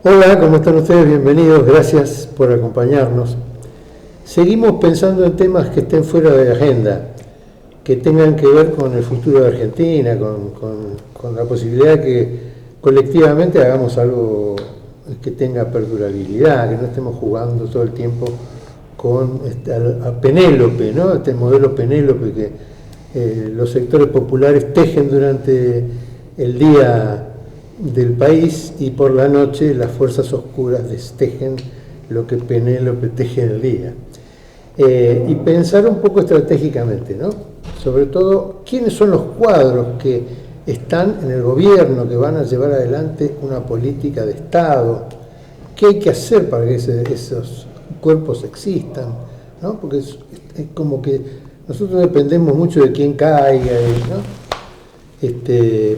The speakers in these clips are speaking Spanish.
Hola, ¿cómo están ustedes? Bienvenidos, gracias por acompañarnos. Seguimos pensando en temas que estén fuera de la agenda, que tengan que ver con el futuro de Argentina, con la posibilidad de que colectivamente hagamos algo que tenga perdurabilidad, que no estemos jugando todo el tiempo con a Penélope, ¿no? Este modelo Penélope que los sectores populares tejen durante el día del país y por la noche las fuerzas oscuras destejen lo que Penélope teje en el día. Y pensar un poco estratégicamente, ¿no? Sobre todo, ¿quiénes son los cuadros que están en el gobierno, que van a llevar adelante una política de Estado? ¿Qué hay que hacer para que esos cuerpos existan, ¿no? Porque es como que nosotros dependemos mucho de quién caiga, ¿no?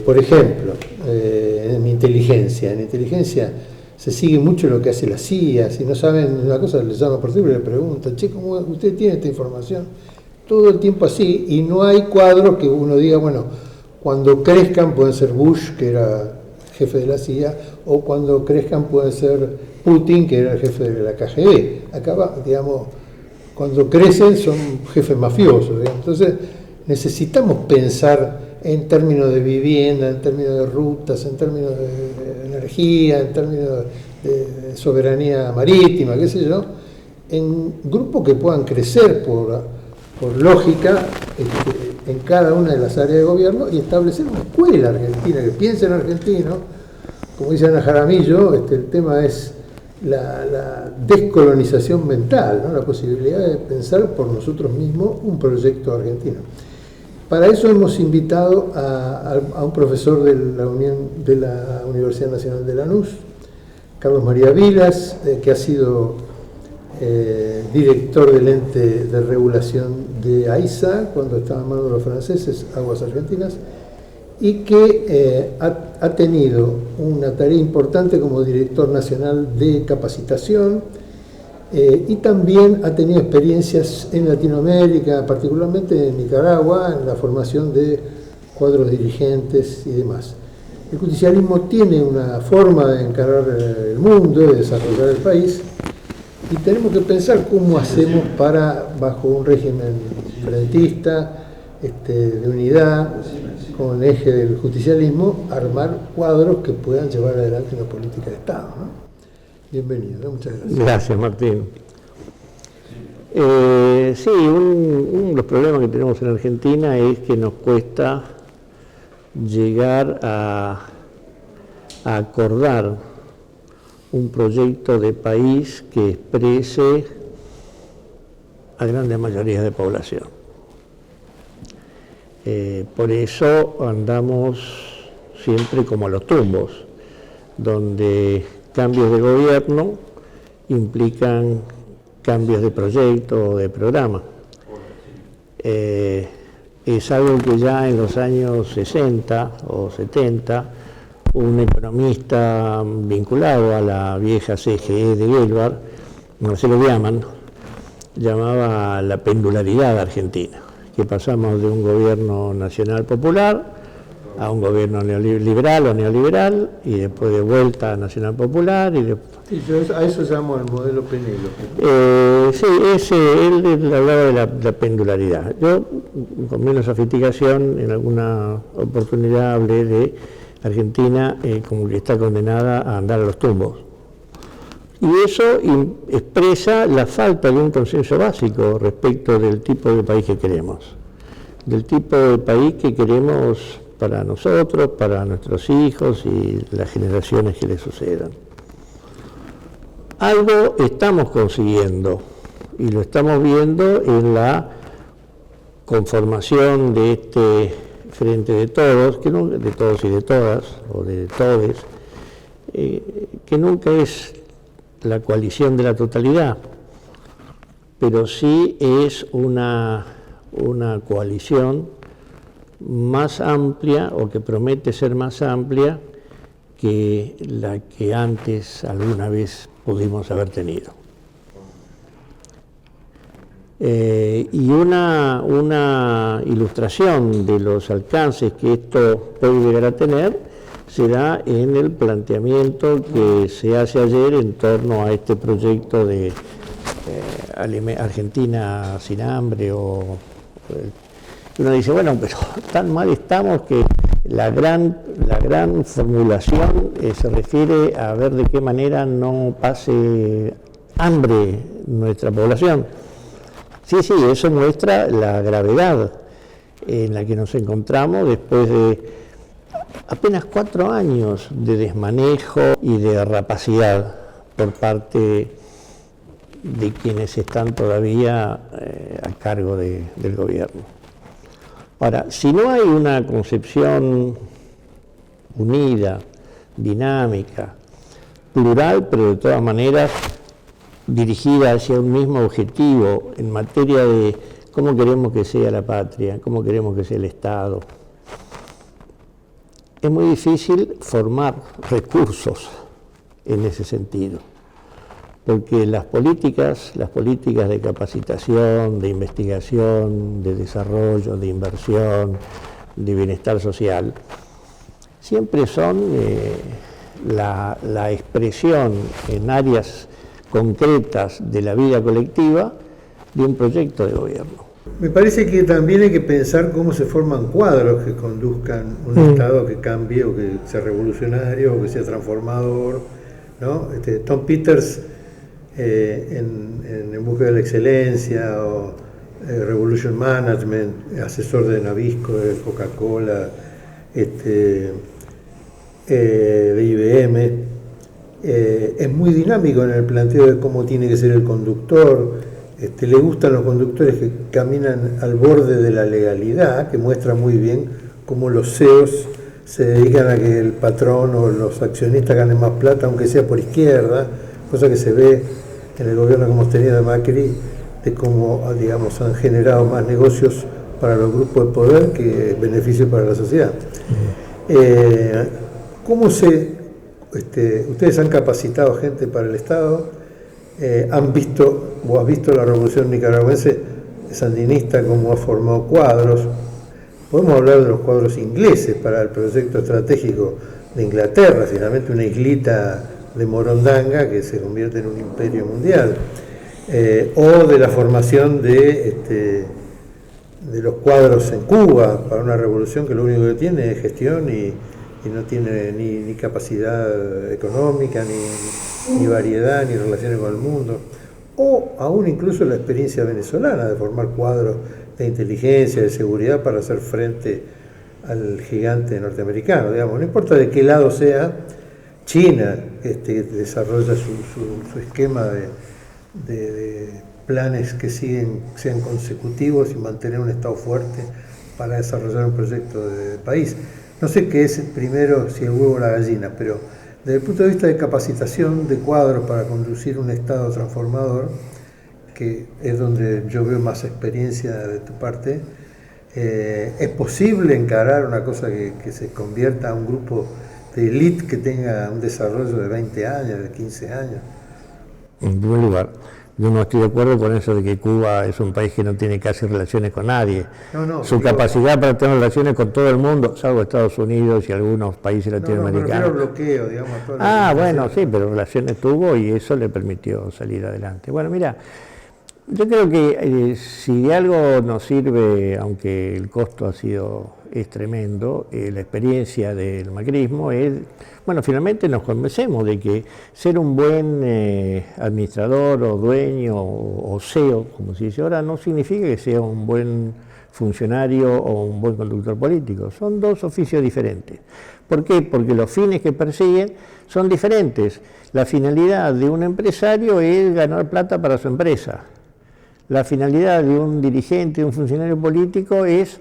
Por ejemplo, en inteligencia se sigue mucho lo que hace la CIA. Si no saben una cosa, les llaman por teléfono y le preguntan, che, ¿cómo usted tiene esta información? Todo el tiempo así, y no hay cuadros que uno diga, bueno, cuando crezcan pueden ser Bush, que era jefe de la CIA, o cuando crezcan puede ser Putin, que era el jefe de la KGB. Acá, digamos, cuando crecen son jefes mafiosos, digamos. Entonces necesitamos pensar en términos de vivienda, en términos de rutas, en términos de energía, en términos de soberanía marítima, qué sé yo, en grupos que puedan crecer por lógica en cada una de las áreas de gobierno y establecer una escuela argentina que piense en argentino. Como dice Ana Jaramillo, el tema es la descolonización mental, ¿no? La posibilidad de pensar por nosotros mismos un proyecto argentino. Para eso hemos invitado a un profesor de la Universidad Nacional de Lanús, Carlos María Vilas, que ha sido director del ente de regulación de AISA, cuando estaba en manos de los franceses, Aguas Argentinas, y que ha tenido una tarea importante como director nacional de capacitación, y también ha tenido experiencias en Latinoamérica, particularmente en Nicaragua, en la formación de cuadros dirigentes y demás. El justicialismo tiene una forma de encarar el mundo, de desarrollar el país, y tenemos que pensar cómo hacemos para, bajo un régimen frentista, de unidad, con el eje del justicialismo, armar cuadros que puedan llevar adelante una política de Estado, ¿no? Bienvenido, muchas gracias. Gracias, Martín. Sí, uno de los problemas que tenemos en Argentina es que nos cuesta llegar a acordar un proyecto de país que exprese a grandes mayorías de población. Por eso andamos siempre como a los tumbos, donde cambios de gobierno implican cambios de proyecto o de programa. Es algo que ya en los años 60 o 70, un economista vinculado a la vieja CGE de Gelbart, Marcelo Biaman, llamaba la pendularidad argentina, que pasamos de un gobierno nacional popular a un gobierno neoliberal o neoliberal, y después de vuelta a nacional popular. Sí, yo a eso llamo el modelo Penélope. Sí, él hablaba de la pendularidad. Yo, con menos sofisticación, en alguna oportunidad hablé de Argentina como que está condenada a andar a los tumbos. Y eso expresa la falta de un consenso básico respecto del tipo de país que queremos, del tipo de país que queremos para nosotros, para nuestros hijos y las generaciones que les sucedan. Algo estamos consiguiendo y lo estamos viendo en la conformación de este frente de todos, de todos y de todas, o de todes, que nunca es la coalición de la totalidad, pero sí es una coalición más amplia, o que promete ser más amplia que la que antes alguna vez pudimos haber tenido. Y una ilustración de los alcances que esto puede llegar a tener se da en el planteamiento que se hace ayer en torno a este proyecto de Argentina sin hambre, uno dice, bueno, pero tan mal estamos que la gran formulación se refiere a ver de qué manera no pase hambre nuestra población. Sí, eso muestra la gravedad en la que nos encontramos después de apenas 4 años de desmanejo y de rapacidad por parte de quienes están todavía a cargo del gobierno. Ahora, si no hay una concepción unida, dinámica, plural, pero de todas maneras dirigida hacia un mismo objetivo en materia de cómo queremos que sea la patria, cómo queremos que sea el Estado, es muy difícil formar recursos en ese sentido, porque las políticas de capacitación, de investigación, de desarrollo, de inversión, de bienestar social, siempre son la expresión en áreas concretas de la vida colectiva de un proyecto de gobierno. Me parece que también hay que pensar cómo se forman cuadros que conduzcan un Estado que cambie o que sea revolucionario o que sea transformador, ¿no? Tom Peters en busca de la excelencia, o Revolution Management, asesor de Nabisco, de Coca-Cola, de IBM, es muy dinámico en el planteo de cómo tiene que ser el conductor. Le gustan los conductores que caminan al borde de la legalidad, que muestra muy bien cómo los CEOs se dedican a que el patrón o los accionistas ganen más plata, aunque sea por izquierda, cosa que se ve en el gobierno que hemos tenido de Macri, de cómo, digamos, han generado más negocios para los grupos de poder que beneficios para la sociedad. ¿Cómo ustedes han capacitado gente para el Estado? ¿Han visto o has visto la revolución nicaragüense sandinista cómo ha formado cuadros? Podemos hablar de los cuadros ingleses para el proyecto estratégico de Inglaterra, finalmente una islita de Morondanga que se convierte en un imperio mundial, o de la formación de los cuadros en Cuba para una revolución que lo único que tiene es gestión y no tiene ni capacidad económica, ni variedad, ni relaciones con el mundo, o aún incluso la experiencia venezolana de formar cuadros de inteligencia, de seguridad para hacer frente al gigante norteamericano, digamos, no importa de qué lado sea. China desarrolla su esquema de planes que sean consecutivos y mantener un Estado fuerte para desarrollar un proyecto de país. No sé qué es primero, si el huevo o la gallina, pero desde el punto de vista de capacitación de cuadros para conducir un Estado transformador, que es donde yo veo más experiencia de tu parte, ¿es posible encarar una cosa que se convierta a un grupo de élite que tenga un desarrollo de 20 años, de 15 años? En primer lugar, yo no estoy de acuerdo con eso de que Cuba es un país que no tiene casi relaciones con nadie. Su capacidad para tener relaciones con todo el mundo, salvo Estados Unidos y algunos países latinoamericanos. No, bloqueo, digamos. Bueno, sí, pero relaciones tuvo y eso le permitió salir adelante. Bueno, mira, Yo creo que si de algo nos sirve, aunque el costo es tremendo, la experiencia del macrismo es, bueno, finalmente nos convencemos de que ser un buen administrador o dueño o CEO, como se dice ahora, no significa que sea un buen funcionario o un buen conductor político. Son dos oficios diferentes. ¿Por qué? Porque los fines que persiguen son diferentes. La finalidad de un empresario es ganar plata para su empresa. La finalidad de un dirigente, de un funcionario político es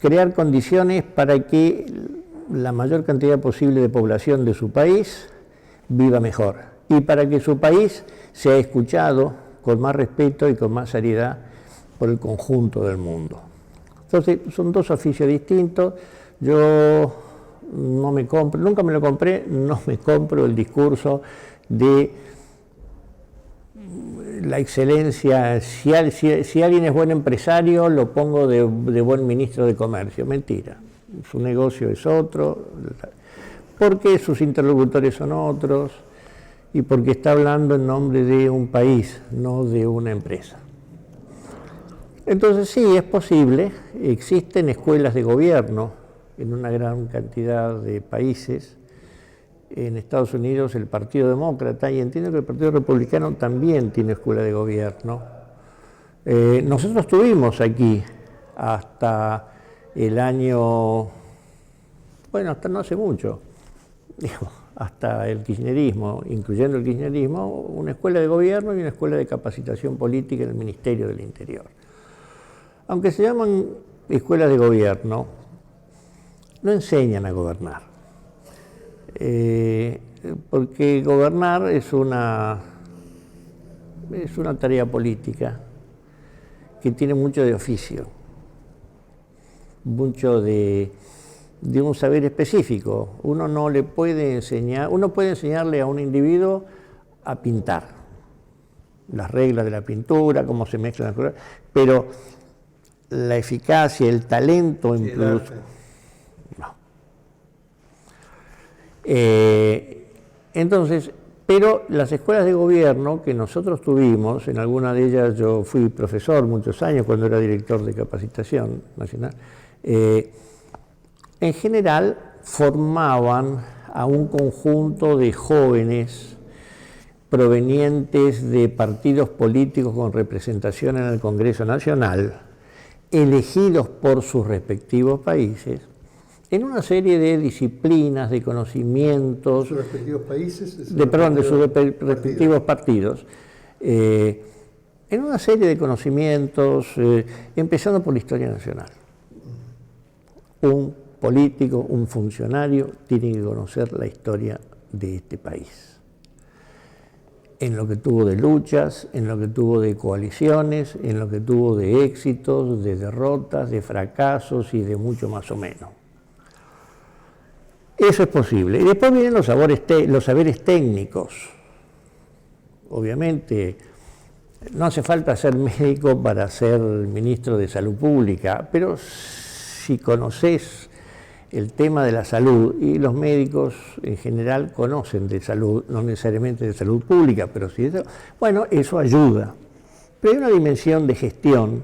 crear condiciones para que la mayor cantidad posible de población de su país viva mejor y para que su país sea escuchado con más respeto y con más seriedad por el conjunto del mundo. Entonces, son dos oficios distintos. Yo no me compro, nunca me lo compré, no me compro el discurso de la excelencia. Si alguien es buen empresario, lo pongo de buen ministro de Comercio. Mentira. Su negocio es otro, porque sus interlocutores son otros y porque está hablando en nombre de un país, no de una empresa. Entonces sí, es posible. Existen escuelas de gobierno en una gran cantidad de países. En Estados Unidos el Partido Demócrata, y entiendo que el Partido Republicano también tiene escuela de gobierno. Nosotros tuvimos aquí hasta el año, bueno, hasta no hace mucho, hasta el kirchnerismo, incluyendo el kirchnerismo, una escuela de gobierno y una escuela de capacitación política en el Ministerio del Interior. Aunque se llaman escuelas de gobierno, no enseñan a gobernar. Porque gobernar es una tarea política que tiene mucho de oficio, mucho de un saber específico. Uno no le puede enseñar, uno puede enseñarle a un individuo a pintar, las reglas de la pintura, cómo se mezclan las cosas, pero la eficacia, el talento incluso, no. Entonces, pero las escuelas de gobierno que nosotros tuvimos, en alguna de ellas yo fui profesor muchos años cuando era director de capacitación nacional, en general formaban a un conjunto de jóvenes provenientes de partidos políticos con representación en el Congreso Nacional, elegidos por sus respectivos países, en una serie de disciplinas, de conocimientos, sus respectivos países, de sus respectivos partidos, en una serie de conocimientos, empezando por la historia nacional. Un político, un funcionario, tiene que conocer la historia de este país, en lo que tuvo de luchas, en lo que tuvo de coaliciones, en lo que tuvo de éxitos, de derrotas, de fracasos y de mucho más o menos. Eso es posible. Y después vienen los saberes técnicos. Obviamente, no hace falta ser médico para ser ministro de Salud Pública, pero si conoces el tema de la salud, y los médicos en general conocen de salud, no necesariamente de salud pública, pero sí de salud, bueno, eso ayuda. Pero hay una dimensión de gestión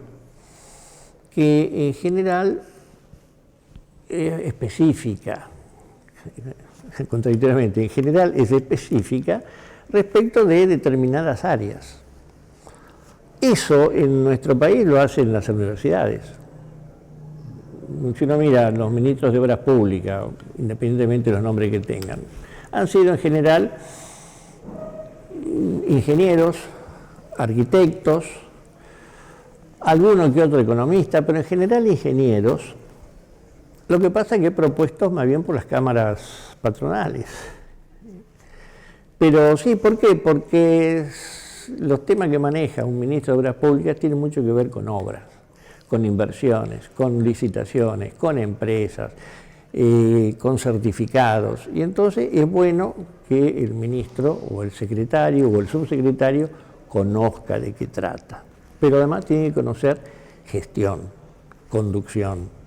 que en general es específica, contradictoriamente, en general es específica respecto de determinadas áreas. Eso en nuestro país lo hacen las universidades. Si uno mira los ministros de Obras Públicas, independientemente de los nombres que tengan, han sido en general ingenieros, arquitectos, alguno que otro economista, pero en general ingenieros. Lo que pasa es que propuestos más bien por las cámaras patronales. Pero sí, ¿por qué? Porque los temas que maneja un ministro de Obras Públicas tienen mucho que ver con obras, con inversiones, con licitaciones, con empresas, con certificados. Y entonces es bueno que el ministro o el secretario o el subsecretario conozca de qué trata. Pero además tiene que conocer gestión, conducción.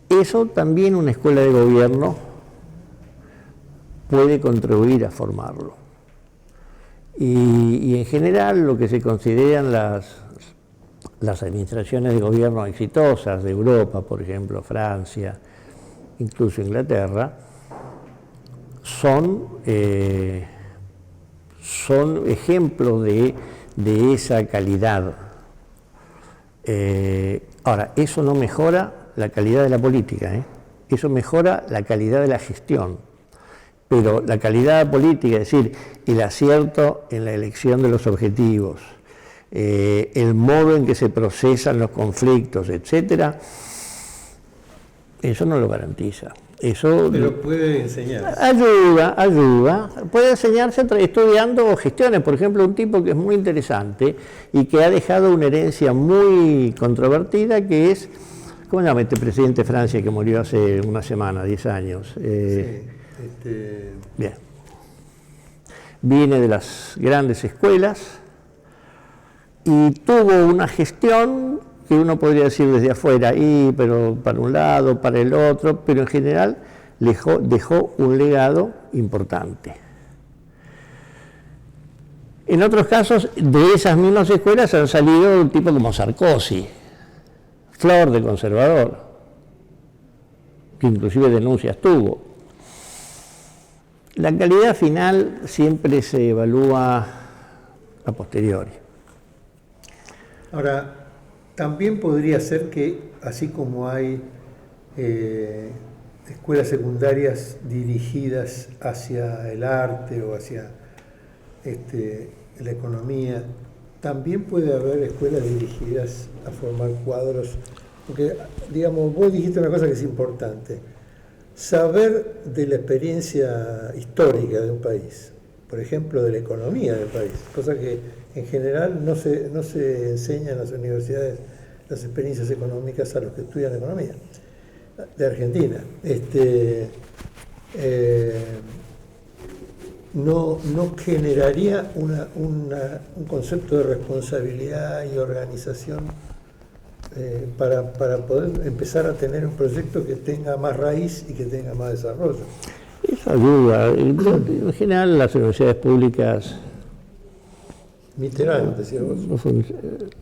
Eso también una escuela de gobierno puede contribuir a formarlo. Y en general lo que se consideran las administraciones de gobierno exitosas de Europa, por ejemplo Francia, incluso Inglaterra, son ejemplos de esa calidad. Ahora, eso no mejora la calidad de la política, eso mejora la calidad de la gestión, pero la calidad política, es decir, el acierto en la elección de los objetivos, el modo en que se procesan los conflictos, etcétera, eso no lo garantiza. Eso pero puede enseñarse. Ayuda. Puede enseñarse estudiando gestiones. Por ejemplo, un tipo que es muy interesante y que ha dejado una herencia muy controvertida, que es, ¿cómo se llama este presidente de Francia que murió hace una semana, 10 años? Bien. Viene de las grandes escuelas y tuvo una gestión que uno podría decir desde afuera, pero para un lado, para el otro, pero en general dejó un legado importante. En otros casos, de esas mismas escuelas han salido un tipo como Sarkozy, flor de conservador, que inclusive denuncias tuvo. La calidad final siempre se evalúa a posteriori. Ahora, también podría ser que, así como hay escuelas secundarias dirigidas hacia el arte o hacia la economía, también puede haber escuelas dirigidas a formar cuadros, porque, digamos, vos dijiste una cosa que es importante, saber de la experiencia histórica de un país, por ejemplo, de la economía del país, cosa que en general no se enseña en las universidades las experiencias económicas a los que estudian economía de Argentina. No generaría un concepto de responsabilidad y organización para poder empezar a tener un proyecto que tenga más raíz y que tenga más desarrollo. Eso ayuda. En general, las universidades públicas... Mitterrand, decía vos.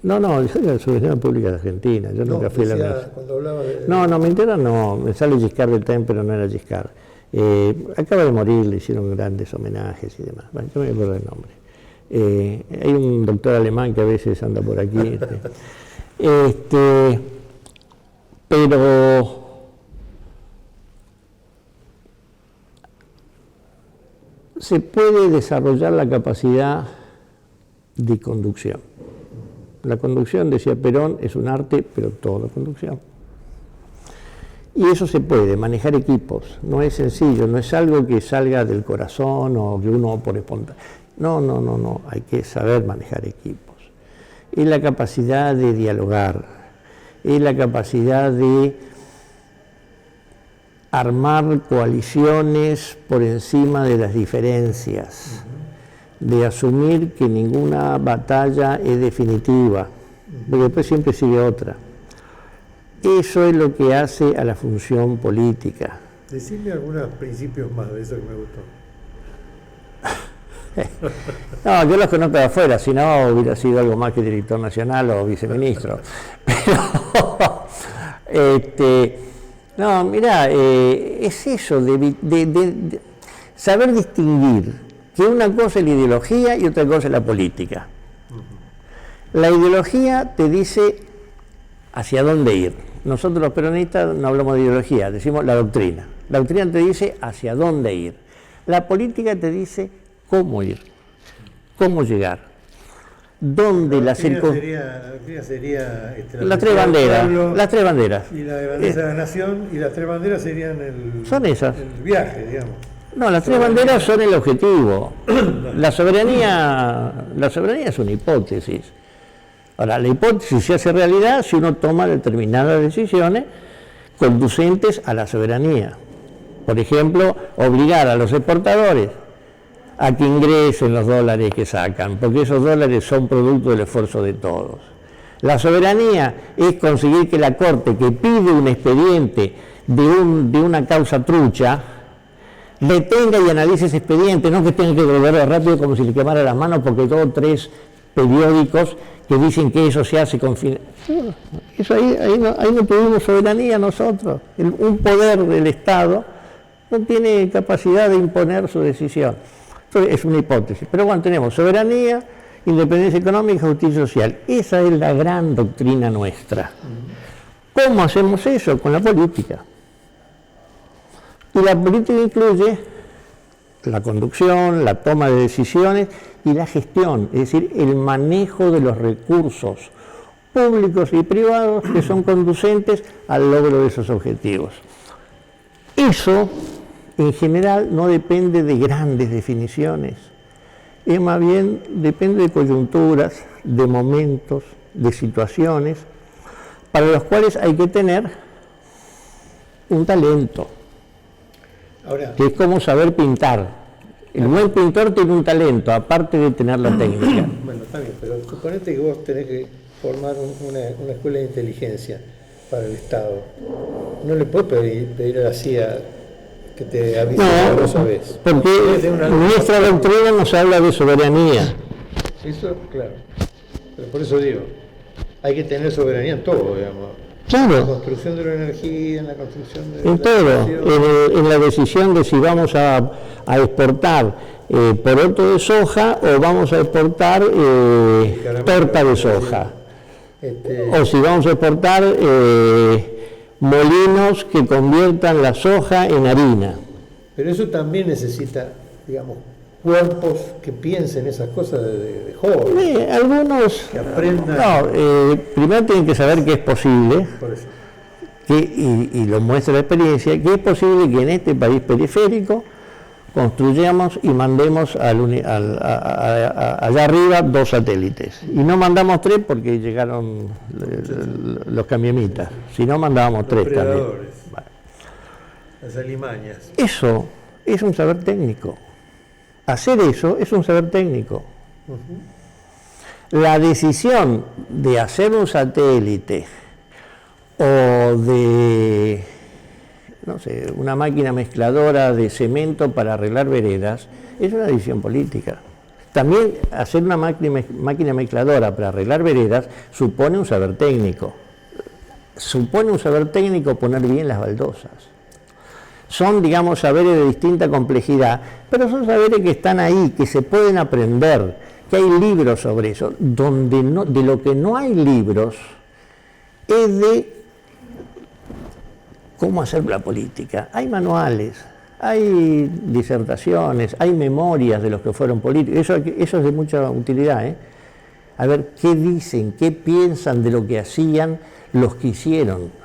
No, yo soy de la Universidad Pública de Argentina. Yo nunca fui a la universidad. Cuando hablaba de... No, Mitterrand no. Me sale Giscard d'Estaing, pero no era Giscard. Acaba de morir, le hicieron grandes homenajes y demás. Bueno, yo me acuerdo del nombre. Hay un doctor alemán que a veces anda por aquí. Pero se puede desarrollar la capacidad de conducción. La conducción, decía Perón, es un arte, pero toda conducción. Y eso se puede, manejar equipos. No es sencillo, no es algo que salga del corazón o que uno por espontáneo. No, hay que saber manejar equipos. Es la capacidad de dialogar, es la capacidad de armar coaliciones por encima de las diferencias, de asumir que ninguna batalla es definitiva, porque después siempre sigue otra. Eso es lo que hace a la función política. Decime algunos principios más de eso que me gustó. No, yo los conozco de afuera, si no hubiera sido algo más que director nacional o viceministro. Pero, no, mirá, es eso, de saber distinguir que una cosa es la ideología y otra cosa es la política. La ideología te dice hacia dónde ir. Nosotros los peronistas no hablamos de ideología, decimos la doctrina. La doctrina te dice hacia dónde ir. La política te dice cómo ir, cómo llegar. ¿Dónde la circunstancia? Sería las tres banderas. Las tres banderas. Y la grandeza de la nación, y las tres banderas serían son esas. El viaje, digamos. No, las tres banderas son el objetivo. La soberanía es una hipótesis. Ahora, la hipótesis se hace realidad si uno toma determinadas decisiones conducentes a la soberanía. Por ejemplo, obligar a los exportadores a que ingresen los dólares que sacan, porque esos dólares son producto del esfuerzo de todos. La soberanía es conseguir que la Corte, que pide un expediente de una causa trucha, detenga y analice ese expediente, no que tenga que devolverlo rápido como si le quemara las manos porque dos o tres periódicos que dicen que eso se hace con fin. Eso ahí no tuvimos soberanía nosotros. Un poder del Estado no tiene capacidad de imponer su decisión. Entonces, es una hipótesis. Pero bueno, tenemos soberanía, independencia económica y justicia social. Esa es la gran doctrina nuestra. ¿Cómo hacemos eso? Con la política. Y la política incluye la conducción, la toma de decisiones y la gestión, es decir, el manejo de los recursos públicos y privados que son conducentes al logro de esos objetivos. Eso, en general, no depende de grandes definiciones, es más bien depende de coyunturas, de momentos, de situaciones, para los cuales hay que tener un talento. Ahora, que es como saber pintar. El buen pintor tiene un talento, aparte de tener la técnica. Bueno, está bien, pero suponete que vos tenés que formar una escuela de inteligencia para el Estado. No le puedes pedir a la CIA que te avise que vos sabés. Porque nuestra doctrina nos habla de soberanía. Eso, claro. Pero por eso digo, hay que tener soberanía en todo, digamos. Claro. En la construcción de la energía, en la construcción de... En todo, en la decisión de si vamos a exportar poroto de soja o vamos a exportar torta de soja. O si vamos a exportar molinos que conviertan la soja en harina. Pero eso también necesita, digamos, cuerpos que piensen esas cosas de jóvenes. Algunos que aprendan. No, primero tienen que saber que es posible, Por eso. y lo muestra la experiencia, que es posible que en este país periférico construyamos y mandemos allá arriba 2 satélites. Y no mandamos 3 porque llegaron los camionetas, si no mandábamos 3 también. Vale. Las alimañas. Eso es un saber técnico. Hacer eso es un saber técnico. La decisión de hacer un satélite o de, no sé, una máquina mezcladora de cemento para arreglar veredas es una decisión política. También hacer una máquina mezcladora para arreglar veredas supone un saber técnico. Supone un saber técnico poner bien las baldosas. Son, digamos, saberes de distinta complejidad, pero son saberes que están ahí, que se pueden aprender, que hay libros sobre eso. De lo que no hay libros es de cómo hacer la política. Hay manuales, hay disertaciones, hay memorias de los que fueron políticos. Eso es de mucha utilidad, A ver qué dicen, qué piensan de lo que hacían los que hicieron.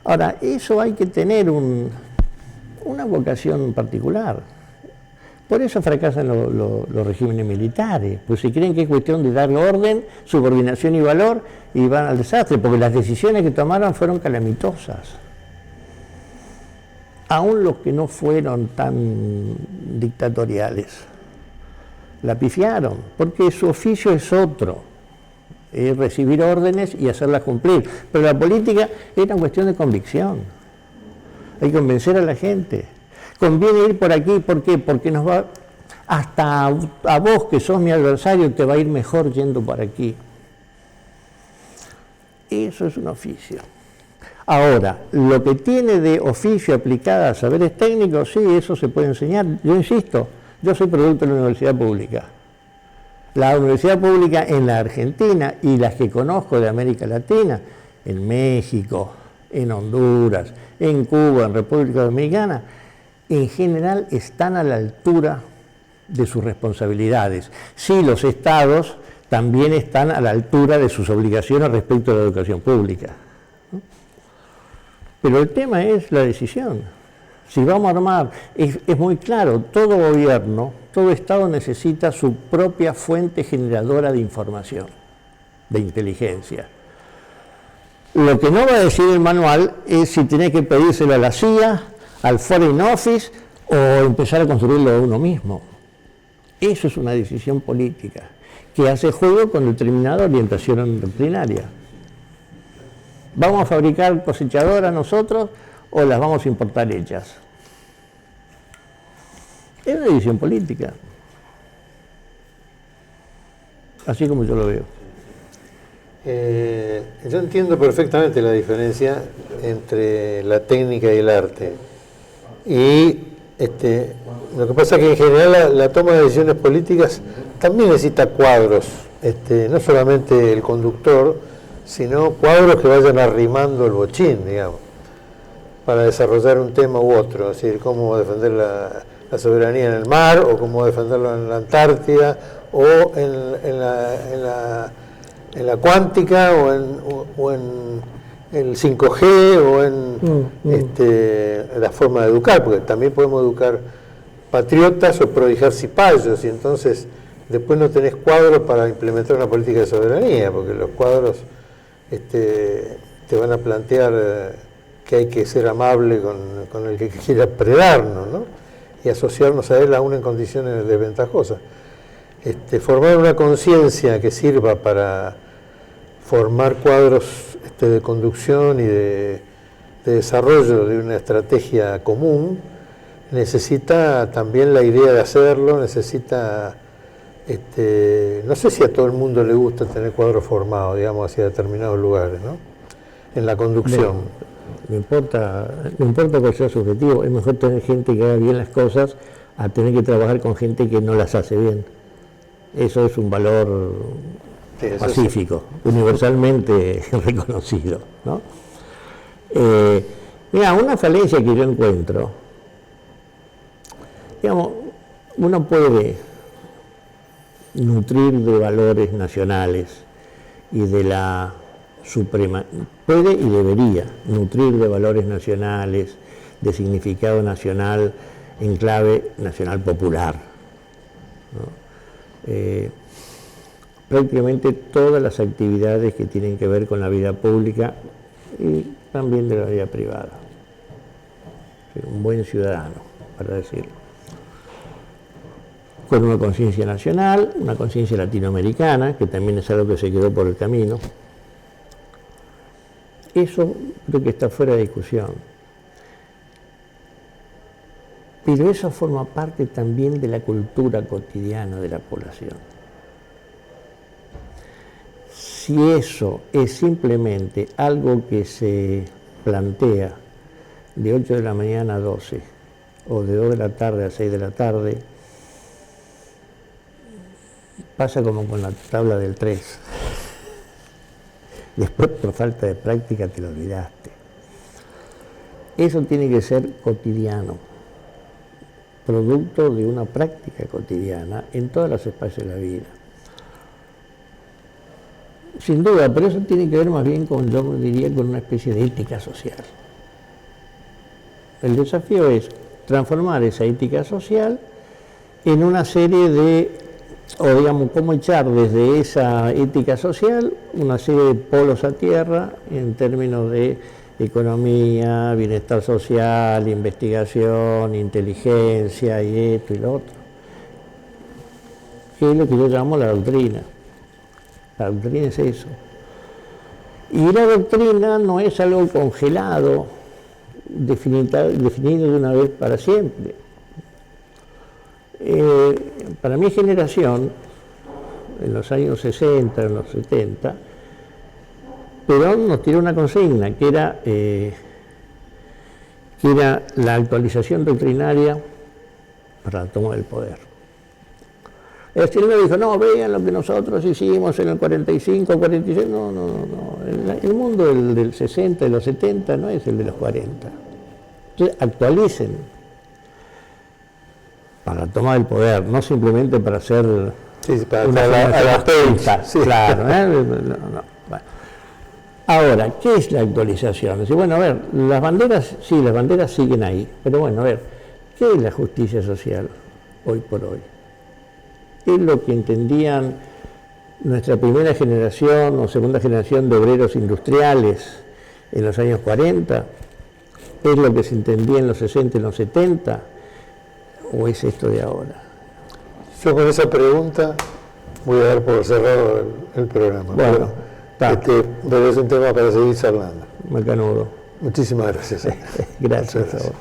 Ahora, eso hay que tener una vocación particular. Por eso fracasan los regímenes militares, pues si creen que es cuestión de darle orden, subordinación y valor, y van al desastre, porque las decisiones que tomaron fueron calamitosas. Aún los que no fueron tan dictatoriales, la pifiaron, porque su oficio es otro. Es recibir órdenes y hacerlas cumplir. Pero la política es una cuestión de convicción. Hay que convencer a la gente. Conviene ir por aquí, ¿por qué? Porque nos va, hasta a vos que sos mi adversario, te va a ir mejor yendo por aquí. Eso es un oficio. Ahora, lo que tiene de oficio aplicada a saberes técnicos, sí, eso se puede enseñar. Yo insisto, yo soy producto de la universidad pública. La universidad pública en la Argentina y las que conozco de América Latina, en México, en Honduras, en Cuba, en República Dominicana, en general están a la altura de sus responsabilidades. Sí, los estados también están a la altura de sus obligaciones respecto a la educación pública. Pero el tema es la decisión. Si vamos a armar, es muy claro, todo gobierno, todo Estado necesita su propia fuente generadora de información, de inteligencia. Lo que no va a decir el manual es si tenés que pedírselo a la CIA, al Foreign Office o empezar a construirlo uno mismo. Eso es una decisión política que hace juego con determinada orientación doctrinaria. ¿Vamos a fabricar cosechadoras nosotros o las vamos a importar hechas? Es una división política, así como yo lo veo. Yo entiendo perfectamente la diferencia entre la técnica y el arte. Y lo que pasa es que en general la toma de decisiones políticas también necesita cuadros, no solamente el conductor, sino cuadros que vayan arrimando el bochín, digamos, para desarrollar un tema u otro, es decir, cómo defender la soberanía en el mar, o cómo defenderlo en la Antártida, o en la cuántica, o en el 5G, o en la forma de educar, porque también podemos educar patriotas o prodigar cipayos, y entonces después no tenés cuadros para implementar una política de soberanía, porque los cuadros te van a plantear que hay que ser amable con el que quiera predarnos, ¿no? Y asociarnos a él aún en condiciones desventajosas. Formar una conciencia que sirva para formar cuadros de conducción y de desarrollo de una estrategia común, necesita también la idea de hacerlo, necesita, no sé si a todo el mundo le gusta tener cuadros formados, digamos, hacia determinados lugares, ¿no? En la conducción. No importa cuál sea su objetivo, es mejor tener gente que haga bien las cosas a tener que trabajar con gente que no las hace bien. Eso es un valor pacífico, sí, universalmente reconocido, ¿no? Mira, una falencia que yo encuentro, digamos, uno puede nutrir de valores nacionales y de la puede y debería nutrir de valores nacionales, de significado nacional en clave nacional popular, ¿no? Prácticamente todas las actividades que tienen que ver con la vida pública y también de la vida privada. Un buen ciudadano, para decirlo. Con una conciencia nacional, una conciencia latinoamericana, que también es algo que se quedó por el camino. Eso creo que está fuera de discusión. Pero eso forma parte también de la cultura cotidiana de la población. Si eso es simplemente algo que se plantea de 8 de la mañana a 12, o de 2 de la tarde a 6 de la tarde, pasa como con la tabla del 3. Después, por falta de práctica, te lo olvidaste. Eso tiene que ser cotidiano, producto de una práctica cotidiana en todos los espacios de la vida. Sin duda, pero eso tiene que ver más bien con, yo diría, con una especie de ética social. El desafío es transformar esa ética social en una serie de, o digamos, cómo echar desde esa ética social una serie de polos a tierra en términos de economía, bienestar social, investigación, inteligencia y esto y lo otro. Que es lo que yo llamo la doctrina. La doctrina es eso. Y la doctrina no es algo congelado, definido de una vez para siempre. Para mi generación, en los años 60, en los 70, Perón nos tiró una consigna que era la actualización doctrinaria para la toma del poder. Él me dijo, no, vean lo que nosotros hicimos en el 45, 46, no. El mundo del 60 y los 70 no es el de los 40. Entonces, actualicen para la toma del poder, no simplemente para hacer para la prensa. Sí. Claro, no. Bueno. Ahora, ¿qué es la actualización? Bueno, a ver, las banderas siguen ahí, pero bueno, a ver, ¿qué es la justicia social hoy por hoy? Es lo que entendían nuestra primera generación o segunda generación de obreros industriales en los años 40, es lo que se entendía en los 60 y los 70, o es esto de ahora. Yo con esa pregunta voy a dar por cerrado el programa. Bueno, pero es un tema para seguir charlando. Macanudo. Muchísimas gracias. Gracias a vos.